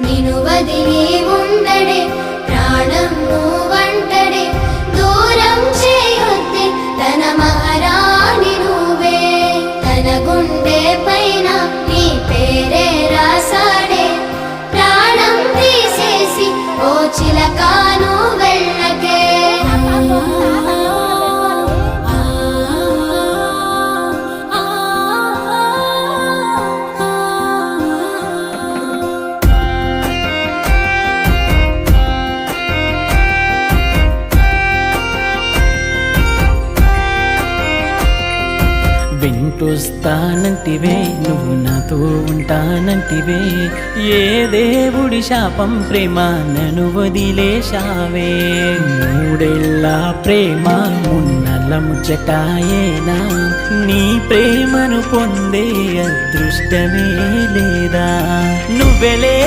నిను వదిలి ఉండడే ప్రాణం నువ్వంటడే దూరం చేయొద్దే తన మహారాణి నువ్వే తన గుండె పైన నీ పేరే రాసాడే ప్రాణం తీసేసి ఓ చిలకాను వెళ్ళకే వింటొస్తానంటివే నువ్వు నాతో ఉంటానంటివే ఏ దేవుడి శాపం ప్రేమ నన్ను వదిలేశావే మూడేళ్ళ ప్రేమ మున్నల ముచ్చటాయేనా నీ ప్రేమను పొందే అదృష్టమే లేదా నువ్వెలే